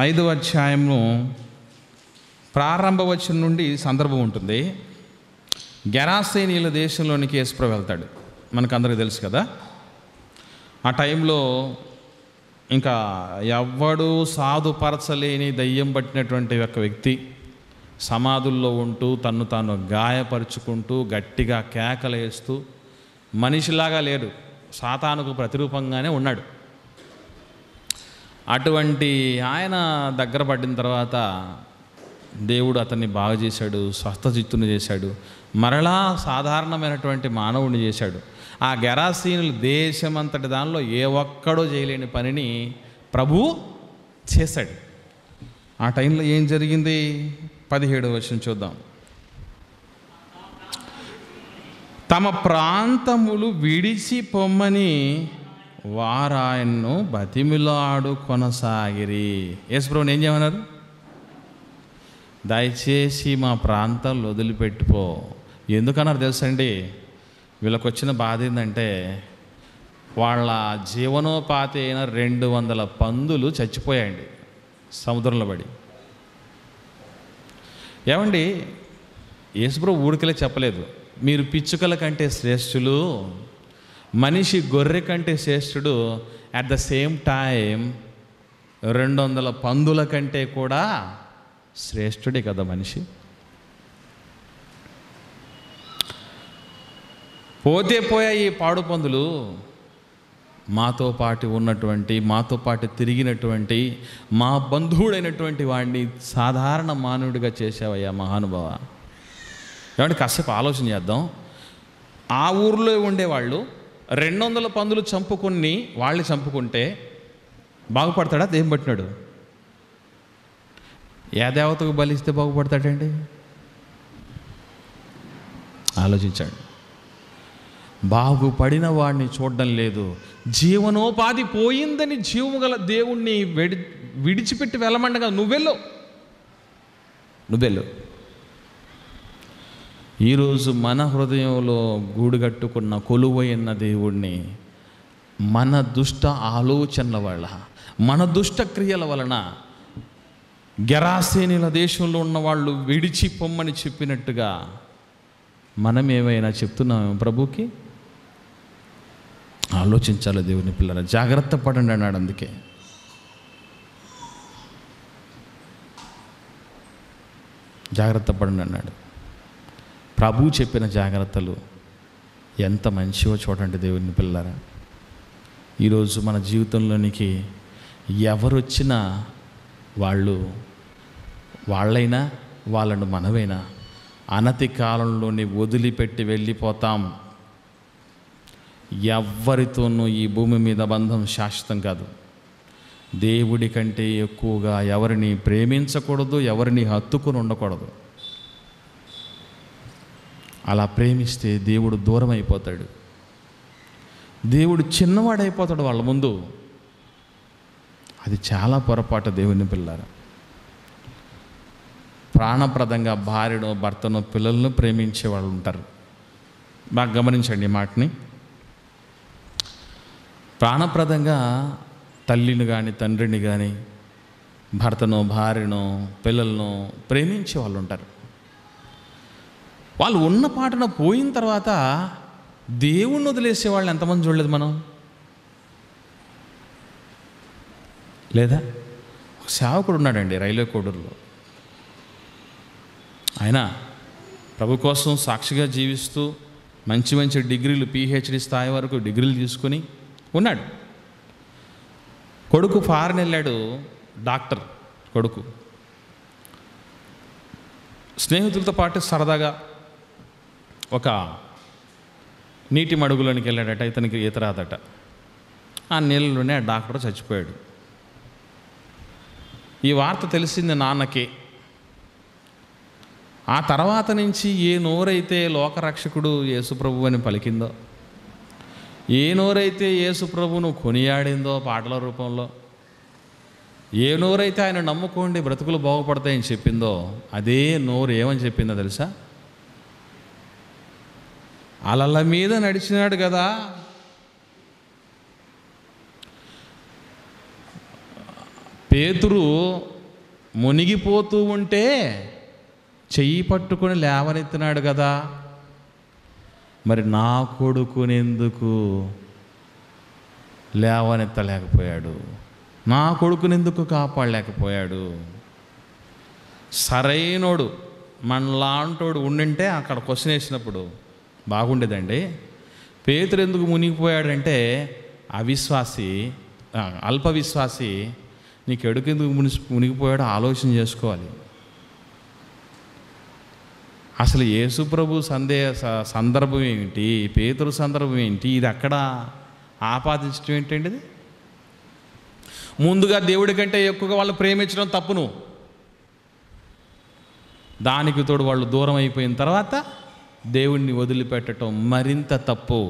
5వ అధ్యాయము ప్రారంభ వచనం నుండి సందర్భం ఉంటుంది. గెరాసేనీయుల దేశంలోనికి యేసుప్రభు వెళ్తాడు, మనకందరికీ తెలుసు కదా. ఆ టైంలో ఇంకా ఎవ్వడూ సాధుపరచలేని దయ్యం పట్టినటువంటి ఒక వ్యక్తి సమాధుల్లో ఉంటూ తన్ను తాను గాయపరుచుకుంటూ గట్టిగా కేకలేస్తూ మనిషిలాగా లేడు, సాతానుకు ప్రతిరూపంగానే ఉన్నాడు. అటువంటి ఆయన దగ్గర పడిన తర్వాత దేవుడు అతన్ని బాగు చేశాడు, స్వస్థచిత్తుని చేశాడు, మరలా సాధారణమైనటువంటి మానవుడిని చేశాడు. ఆ గెరాసీనుల దేశమంతటి దానిలో ఏ ఒక్కడో చేయలేని పనిని ప్రభువు చేశాడు. ఆ టైంలో ఏం జరిగింది? 17వ వచనం చూద్దాం. తమ ప్రాంతములు విడిచి పొమ్మని వారాయన్ను బతిమిలాడు కొనసాగిరి. యేసుప్రభుని ఏం చేయమన్నారు? దయచేసి మా ప్రాంతాలు వదిలిపెట్టిపో. ఎందుకన్నారు తెలుసండి? వీళ్ళకి వచ్చిన బాధ ఏంటంటే వాళ్ళ జీవనోపాధి అయిన 200 పందులు చచ్చిపోయాయండి సముద్రంలో పడి. ఏమండి, యేసుప్రభు ఊరికలే చెప్పలేదు, మీరు పిచ్చుకల కంటే శ్రేష్ఠులు, మనిషి గొర్రె కంటే శ్రేష్ఠుడు. అట్ ద సేమ్ టైం 200 పందుల కంటే కూడా శ్రేష్ఠుడే కదా మనిషి. పోతే పోయా ఈ పాడు పందులు, మాతో పాటు ఉన్నటువంటి, మాతో పాటు తిరిగినటువంటి మా బంధువుడైనటువంటి వాడిని సాధారణ మానవుడిగా చేసావయ్యా మహానుభావ. ఏమంటే కాసేపు ఆలోచన చేద్దాం. ఆ ఊర్లో ఉండేవాళ్ళు 200 పందులు చంపుకుని వాళ్ళని చంపుకుంటే బాగుపడతాడా? దేం పట్టినాడు? ఏ దేవతకు బలిస్తే బాగుపడతాడండి? ఆలోచించాడు. బాగుపడిన వాడిని చూడడం లేదు. జీవనోపాధి పోయిందని జీవము గల దేవుణ్ణి విడిచిపెట్టి వెళ్ళమండగా నువ్వెళ్ళు. ఈరోజు మన హృదయంలో గూడుగట్టుకున్న కొలువైన దేవుణ్ణి మన దుష్ట ఆలోచనల వల్ల, మన దుష్ట క్రియల వలన గెరాసేనీల దేశంలో ఉన్న వాళ్ళు విడిచి పొమ్మని చెప్పినట్టుగా మనం ఏమైనా చెప్తున్నాము ప్రభుకి? ఆలోచించాలి దేవుని పిల్లరా, జాగ్రత్త పడండి అన్నాడు. అందుకే జాగ్రత్త పడండి అన్నాడు. ప్రభు చెప్పిన జాగ్రత్తలు ఎంత మంచివో చూడండి దేవుని పిల్లరా. ఈరోజు మన జీవితంలోనికి ఎవరొచ్చినా వాళ్ళైనా వాళ్ళను మనమైనా అనతి కాలంలోనే వదిలిపెట్టి వెళ్ళిపోతాం. ఎవ్వరితోనూ ఈ భూమి మీద బంధం శాశ్వతం కాదు. దేవుడి కంటే ఎక్కువగా ఎవరిని ప్రేమించకూడదు, ఎవరిని హత్తుకుని ఉండకూడదు. అలా ప్రేమిస్తే దేవుడు దూరం అయిపోతాడు, దేవుడు చిన్నవాడైపోతాడు వాళ్ళ ముందు. అది చాలా పొరపాటు దేవుని పిల్లారా. ప్రాణప్రదంగా భార్యను, భర్తను, పిల్లలను ప్రేమించే వాళ్ళు ఉంటారు. బాగా గమనించండి ఈ మాటని. ప్రాణప్రదంగా తల్లిని కానీ, తండ్రిని కానీ, భర్తను, భార్యను, పిల్లలను ప్రేమించే వాళ్ళు ఉంటారు. వాళ్ళు ఉన్న పాటన పోయిన తర్వాత దేవుణ్ణి వదిలేసే వాళ్ళని ఎంతమంది చూడలేదు మనం? లేదా? ఒక సేవకుడు ఉన్నాడండి రైల్వే కోడూరులో. ఆయన ప్రభు కోసం సాక్షిగా జీవిస్తూ మంచి మంచి డిగ్రీలు, PhD స్థాయి వరకు డిగ్రీలు తీసుకొని ఉన్నాడు. కొడుకు ఫారెన్ వెళ్ళాడు, డాక్టర్ కొడుకు. స్నేహితులతో పాటు సరదాగా ఒక నీటి మడుగులోనికి వెళ్ళాడట. ఇతనికి ఈత రాదట. ఆ నీళ్ళలోనే ఆ డాక్టర్ చచ్చిపోయాడు. ఈ వార్త తెలిసింది నాన్నకి. ఆ తర్వాత నుంచి ఏ నోరైతే లోకరక్షకుడు యేసుప్రభు అని పలికిందో, ఏ నోరైతే యేసుప్రభును కొనియాడిందో పాటల రూపంలో, ఏ నోరైతే ఆయన నమ్ముకోండి బ్రతుకులు బాగుపడతాయని చెప్పిందో, అదే నోరు ఏమని చెప్పిందో తెలుసా? అలల మీద నడిచినాడు కదా, పేతురు మునిగిపోతూ ఉంటే చెయ్యి పట్టుకొని లేవనెత్తినాడు కదా, మరి నా కొడుకునెందుకు లేవనెత్తలేకపోయాడు? నా కొడుకునెందుకు కాపాడలేకపోయాడు? సరైనోడు మనలాంటోడు ఉండింటే అక్కడ క్వశ్చన్ వేసినప్పుడు బాగుండేదండి. పేతురు ఎందుకు మునిగిపోయాడంటే అవిశ్వాసి, అల్ప విశ్వాసి. నీకు ఎడుకెందుకు మునిగిపోయాడో ఆలోచన చేసుకోవాలి. అసలు యేసుప్రభు సందర్భం ఏమిటి, పేతురు సందర్భం ఏంటి, ఇది అక్కడ ఆపాదించడం ఏంటండి? ఇది ముందుగా దేవుడి కంటే ఎక్కువగా వాళ్ళు ప్రేమించడం తప్పును, దానికి తోడు వాళ్ళు దూరం అయిపోయిన తర్వాత దేవుణ్ణి వదిలిపెట్టడం మరింత తప్పు.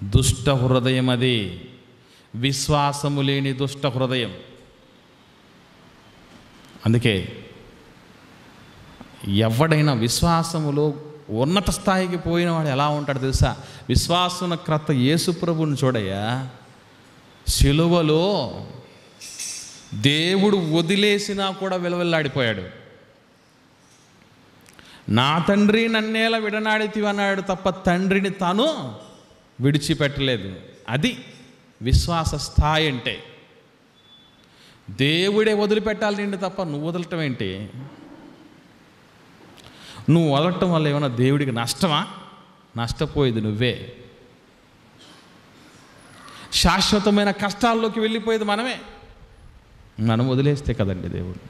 దుష్ట హృదయం అది, విశ్వాసము లేని దుష్ట హృదయం. అందుకే ఎవడైనా విశ్వాసములో ఉన్నత స్థాయికి పోయిన వాడు ఎలా ఉంటాడు తెలుసా? విశ్వాసం క్రత యేసుప్రభుని చూడయ్యా, సిలువలో దేవుడు వదిలేసినా కూడా విలవిల్లాడిపోయాడు. నా తండ్రి నన్నేలా విడనాడితివి అన్నాడు తప్ప తండ్రిని తాను విడిచిపెట్టలేదు. అది విశ్వాస స్థాయి అంటే. దేవుడే వదిలిపెట్టాలి నిన్ను తప్ప నువ్వు వదలటం ఏంటి? నువ్వు వదలటం వల్ల ఏమైనా దేవుడికి నష్టమా? నష్టపోయేది నువ్వే. శాశ్వతమైన కష్టాల్లోకి వెళ్ళిపోయేది మనమే. మనం వదిలేస్తే కదండి దేవుడు.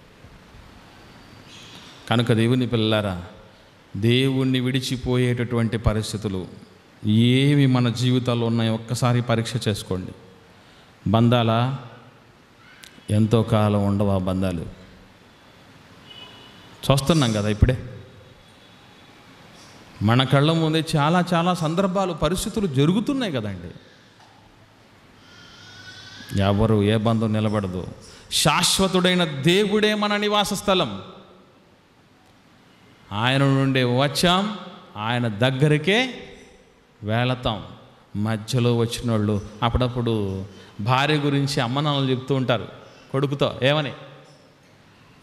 కనుక దేవుని పిల్లారా, దేవుణ్ణి విడిచిపోయేటటువంటి పరిస్థితులు ఏమి మన జీవితాల్లో ఉన్నాయో ఒక్కసారి పరీక్ష చేసుకోండి. బంధాలా? ఎంతో కాలం ఉండవు ఆ బంధాలు. చూస్తున్నాం కదా ఇప్పుడే మన కళ్ళ ముందే చాలా చాలా సందర్భాలు, పరిస్థితులు జరుగుతున్నాయి కదండి. ఎవరు ఏ బంధం నిలబడదు. శాశ్వతుడైన దేవుడే మన నివాస స్థలం. ఆయన నుండి వచ్చాం, ఆయన దగ్గరికే వెళతాం. మధ్యలో వచ్చిన వాళ్ళు అప్పుడప్పుడు భార్య గురించి అమ్మ నాన్నలు చెప్తూ ఉంటారు కొడుకుతో. ఏమని?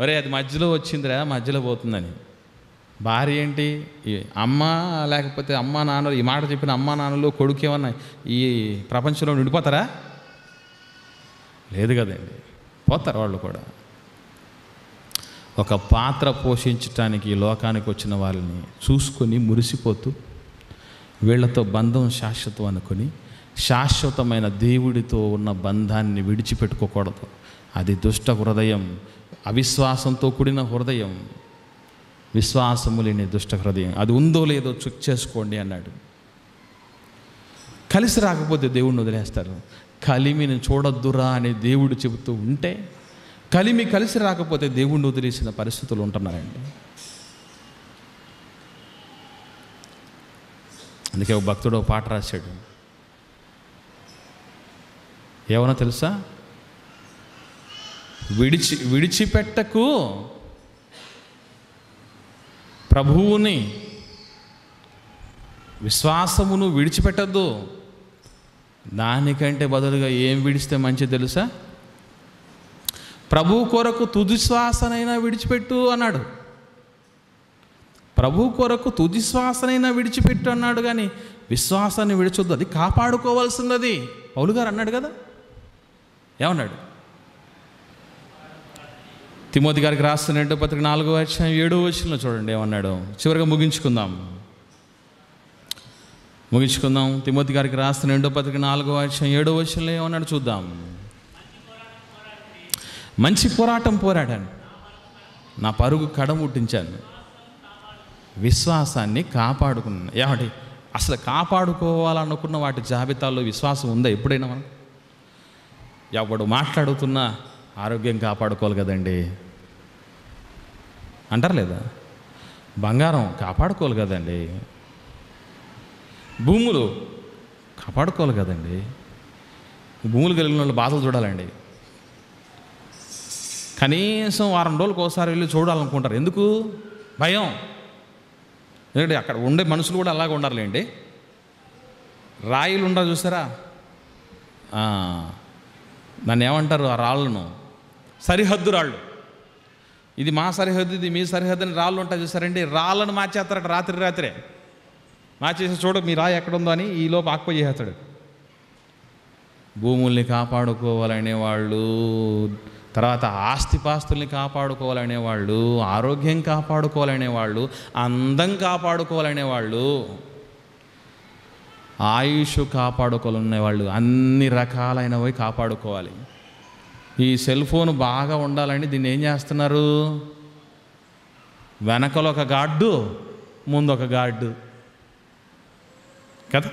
ఒరే అది మధ్యలో వచ్చిందిరా, మధ్యలో పోతుందని. భార్య ఏంటి, అమ్మ లేకపోతే అమ్మ నాన్నలు, ఈ మాట చెప్పిన అమ్మ నాన్నలు కొడుకు ఏమన్నా ఈ ప్రపంచంలో నిండిపోతారా? లేదు కదండి, పోతారు వాళ్ళు కూడా. ఒక పాత్ర పోషించటానికి ఈ లోకానికి వచ్చిన వాళ్ళని చూసుకొని మురిసిపోతూ వీళ్ళతో బంధం శాశ్వతం అనుకుని శాశ్వతమైన దేవుడితో ఉన్న బంధాన్ని విడిచిపెట్టుకోకూడదు. అది దుష్ట హృదయం, అవిశ్వాసంతో కూడిన హృదయం, విశ్వాసము లేని దుష్ట హృదయం. అది ఉందో లేదో చెక్ చేసుకోండి అన్నాడు. కలిసి రాకపోతే దేవుడిని వదిలేస్తారు. కలిమిని చూడొద్దురా అని దేవుడు చెబుతూ ఉంటే కలిమి కలిసి రాకపోతే దేవుడిని వదిలేసిన పరిస్థితులు ఉంటున్నారండి. అందుకే ఒక భక్తుడు ఒక పాట రాశాడు. ఏమన్నా తెలుసా? విడిచిపెట్టకు ప్రభువుని, విశ్వాసమును విడిచిపెట్టద్దు. దానికంటే బదులుగా ఏం విడిస్తే మంచిది తెలుసా? ప్రభు కొరకు తుది శ్వాసనైనా విడిచిపెట్టు అన్నాడు. ప్రభు కొరకు తుది శ్వాసనైనా విడిచిపెట్టు అన్నాడు, కానీ విశ్వాసాన్ని విడిచొద్దు, అది కాపాడుకోవాల్సింది. పౌలు గారు అన్నాడు కదా. ఏమన్నాడు? తిమోతి గారికి రాస్తున్న 2వ పత్రిక 4వ అధ్యాయం 7వ వచనంలో చూడండి ఏమన్నాడు. చివరిగా ముగించుకుందాం. తిమోతి గారికి రాస్తున్న 2వ పత్రిక 4వ అధ్యాయం 7వ వచనంలో ఏమన్నాడు చూద్దాం. మంచి పోరాటం పోరాడాను, నా పరుగు కడముట్టించాను, విశ్వాసాన్ని కాపాడుకున్నాను. ఏమండి, అసలు కాపాడుకోవాలనుకున్న వాటి జాబితాలో విశ్వాసం ఉందా ఎప్పుడైనా? మనం ఎవడు మాట్లాడుతున్నా ఆరోగ్యం కాపాడుకోవాలి కదండి అంటారు లేదా? బంగారం కాపాడుకోవాలి కదండి, భూములు కాపాడుకోవాలి కదండి. భూములు కలిగిన వాళ్ళు బాధలు చూడాలండి. కనీసం వారం రోజులకు ఒకసారి వెళ్ళి చూడాలనుకుంటారు. ఎందుకు? భయం. ఎందుకంటే అక్కడ ఉండే మనుషులు కూడా అలాగే ఉండాలండి. రాయిలు ఉండరు చూసారా, దాన్ని ఏమంటారు? ఆ రాళ్ళను సరిహద్దు రాళ్ళు. ఇది మా సరిహద్దు, ఇది మీ సరిహద్దు అని రాళ్ళు ఉంటాయి చూసారండి. రాళ్ళను మార్చేస్తారట రాత్రే మార్చేసి చూడ మీ రాయి ఎక్కడుందో అని ఈలోపు ఆకుపోయి చేస్తాడు. భూముల్ని కాపాడుకోవాలనేవాళ్ళు, తర్వాత ఆస్తిపాస్తుల్ని కాపాడుకోవాలనేవాళ్ళు, ఆరోగ్యం కాపాడుకోవాలనేవాళ్ళు, అందం కాపాడుకోవాలనేవాళ్ళు, ఆయుష్ కాపాడుకోవాలనేవాళ్ళు, అన్ని రకాలైనవి కాపాడుకోవాలి. ఈ సెల్ ఫోన్ బాగా ఉండాలని దీన్ని ఏం చేస్తున్నారు? వెనకలో ఒక గార్డు, ముందు ఒక గార్డు కదా.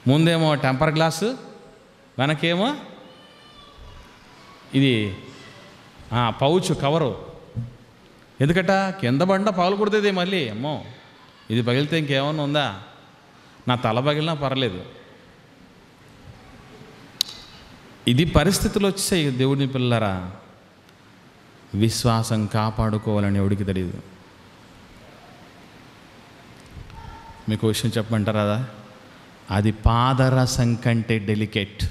ముందేమో టెంపర్ గ్లాసు, వెనకేమో ఇది పౌచ్ కవరు. ఎందుకట? కింద బండ పగలు కొడుతుంది మళ్ళీ. అమ్మో, ఇది పగిలితే ఇంకేమన్నా ఉందా? నా తల పగిలినా పర్లేదు. ఇది పరిస్థితులు వచ్చాయి. దేవుడిని పిల్లరా, విశ్వాసం కాపాడుకోవాలని ఎవడికి తెలియదు. మీకు విషయం చెప్పమంటారా? అది పాదరసం కంటే డెలికేట్.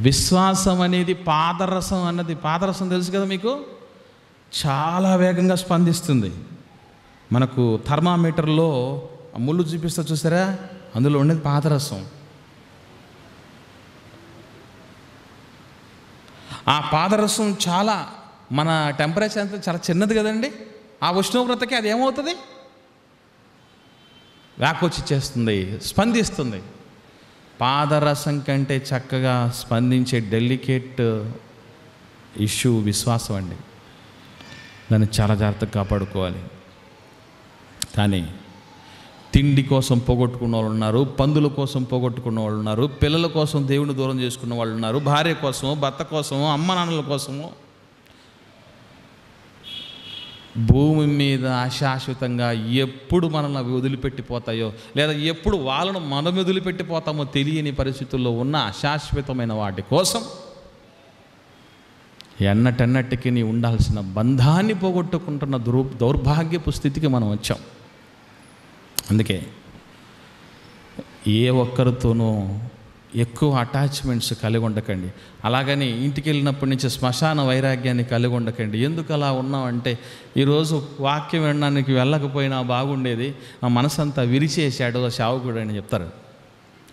విశ్వాసం అనేది పాదరసం అన్నది, పాదరసం తెలుసు కదా మీకు, చాలా వేగంగా స్పందిస్తుంది. మనకు థర్మామీటర్లో ముళ్ళు చూపిస్తా చూసారా, అందులో ఉండేది పాదరసం. ఆ పాదరసం చాలా, మన టెంపరేచర్ అంతా చాలా చిన్నది కదండి. ఆ ఉష్ణోగ్రతకి అది ఏమవుతుంది? వ్యాకొచ్చి చేస్తుంది, స్పందిస్తుంది. పాదరసం కంటే చక్కగా స్పందించే డెలికేట్ ఇష్యూ విశ్వాసం అండి. దాన్ని చాలా జాగ్రత్తగా కాపాడుకోవాలి. కానీ తిండి కోసం పోగొట్టుకున్న వాళ్ళు ఉన్నారు, పందుల కోసం పోగొట్టుకున్న వాళ్ళు ఉన్నారు, పిల్లల కోసం దేవుని దూరం చేసుకున్న వాళ్ళు ఉన్నారు, భార్య కోసమో, భర్త కోసమో, అమ్మ నాన్నల కోసమో. భూమి మీద అశాశ్వతంగా ఎప్పుడు మనల్ని అవి వదిలిపెట్టిపోతాయో, లేదా ఎప్పుడు వాళ్ళను మనం వదిలిపెట్టిపోతామో తెలియని పరిస్థితుల్లో ఉన్న అశాశ్వతమైన వాటి కోసం ఎన్నటెన్నటికి నీ ఉండాల్సిన బంధాన్ని పోగొట్టుకుంటున్న దౌర్భాగ్యపు స్థితికి మనం వచ్చాం. అందుకే ఏ ఒక్కరితోనూ ఎక్కువ అటాచ్మెంట్స్ కలిగి ఉండకండి. అలాగని ఇంటికి వెళ్ళినప్పటి నుంచి శ్మశాన వైరాగ్యాన్ని కలిగి ఉండకండి. ఎందుకు అలా ఉన్నామంటే, ఈరోజు వాక్యం వినడానికి వెళ్ళకపోయినా బాగుండేది, ఆ మనసంతా విరిచేశాడు ఆ సేవకుడు అని చెప్తారు.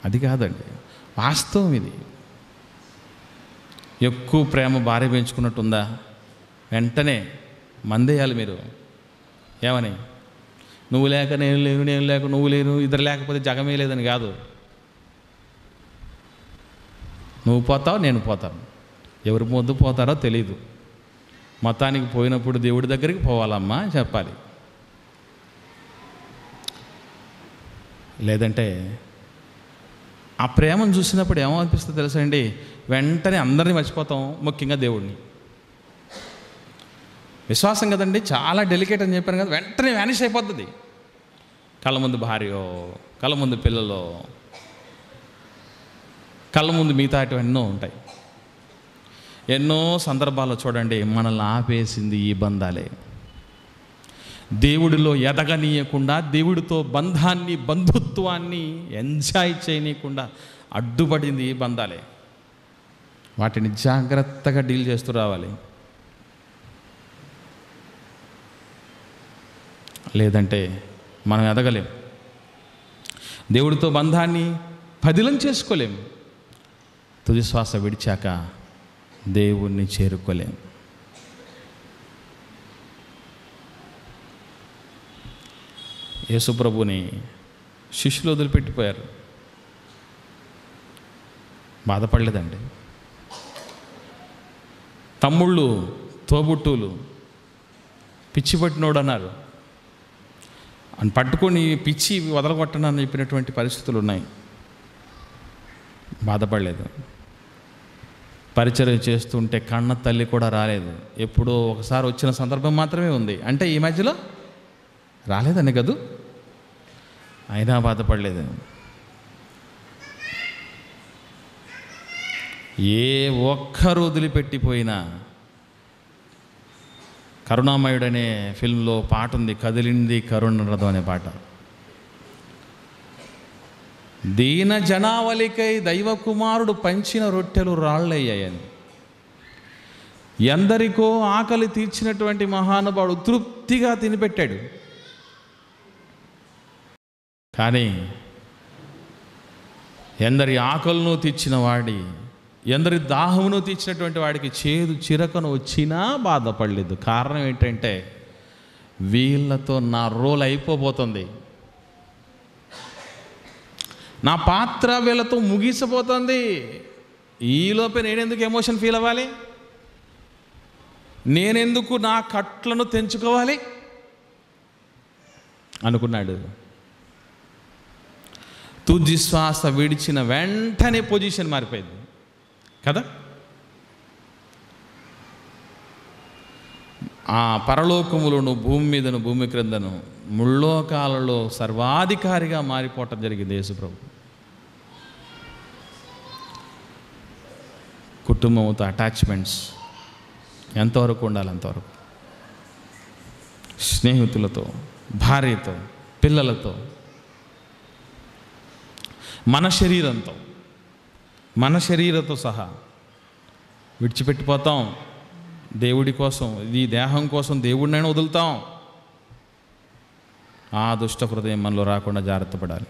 అది కాదండి, వాస్తవం ఇది. ఎక్కువ ప్రేమ భార్య పెంచుకున్నట్టుందా? వెంటనే మందేయాలి మీరు. ఏమని? నువ్వు లేక నేను లేను, నేను లేక నువ్వు లేను, ఇద్దరు లేకపోతే జగమే లేదని కాదు. నువ్వు పోతావు, నేను పోతాను. ఎవరి ముందు పోతారో తెలీదు. మతానికి పోయినప్పుడు దేవుడి దగ్గరికి పోవాలమ్మా అని చెప్పాలి. లేదంటే ఆ ప్రేమను చూసినప్పుడు ఏమనిపిస్తుందో తెలుసా అండి, వెంటనే అందరినీ మర్చిపోతాం, ముఖ్యంగా దేవుడిని. విశ్వాసం కదండి, చాలా డెలికేట్ అని చెప్పాను కదా, వెంటనే వ్యానిష్ అయిపోతుంది. కళ్ళ ముందు భార్యో, కళ్ళ ముందు పిల్లలో, కళ్ళ ముందు మిగతాటి ఎన్నో ఉంటాయి. ఎన్నో సందర్భాల్లో చూడండి, మనల్ని ఆపేసింది ఈ బంధాలే. దేవుడిలో ఎదగనీయకుండా, దేవుడితో బంధాన్ని, బంధుత్వాన్ని ఎంజాయ్ చేయనీయకుండా అడ్డుపడింది ఈ బంధాలే. వాటిని జాగ్రత్తగా డీల్ చేస్తూ రావాలి. లేదంటే మనం ఎదగలేం. దేవుడితో బంధాన్ని పదిలం చేసుకోలేం. తుది శ్వాస విడిచాక దేవుణ్ణి చేరుకోలేం. యేసుప్రభుని శిష్యులు వదిలిపెట్టిపోయారు. బాధపడలేదండి. తమ్ముళ్ళు, తోబుట్టువులు పిచ్చి పట్టినోడు అన్నారు. అని పట్టుకొని పిచ్చి వదలగొట్టనని చెప్పినటువంటి పరిస్థితులు ఉన్నాయి. బాధపడలేదు. పరిచర్య చేస్తుంటే కన్న తల్లి కూడా రాలేదు. ఎప్పుడో ఒకసారి వచ్చిన సందర్భం మాత్రమే ఉంది. అంటే ఈ మధ్యలో రాలేదని కదూ, అయినా బాధపడలేదు. ఏ ఒక్కరు వదిలిపెట్టిపోయినా, కరుణామయుడనే ఫిల్మ్లో పాట ఉంది, కదిలింది కరుణ రథం అనే పాట. దీన జనావళికై దైవకుమారుడు పంచిన రొట్టెలు రాళ్ళయ్యాయని. ఎందరికో ఆకలి తీర్చినటువంటి మహానుభావుడు తృప్తిగా తినిపెట్టాడు. కానీ ఎందరి ఆకలిను తీర్చిన వాడి, ఎందరి దాహమును తీర్చినటువంటి వాడికి చేదు చిరకను వచ్చినా బాధపడలేదు. కారణం ఏంటంటే, వీళ్ళతో నా రోల్ అయిపోబోతుంది, నా పాత్ర వీళ్ళతో ముగిసిపోతుంది. ఈలోపే నేనెందుకు ఎమోషన్ ఫీల్ అవ్వాలి, నేనెందుకు నా కట్లను తెంచుకోవాలి అనుకున్నాడు. తుది శ్వాస విడిచిన వెంటనే పొజిషన్ మారిపోయింది కదా. ఆ పరలోకములను, భూమి మీదను, భూమి క్రిందను, ముల్లోకాలలో సర్వాధికారిగా మారిపోవటం జరిగింది యేసుప్రభు. కుటుంబంతో అటాచ్మెంట్స్ ఎంతవరకు ఉండాలి అంతవరకు, స్నేహితులతో, భార్యతో, పిల్లలతో, మన శరీరంతో సహా విడిచిపెట్టిపోతాం. దేవుడి కోసం, ఈ దేహం కోసం దేవుడినైనా వదులుతాం. ఆ దుష్ట హృదయం మనలో రాకుండా జాగ్రత్త పడాలి.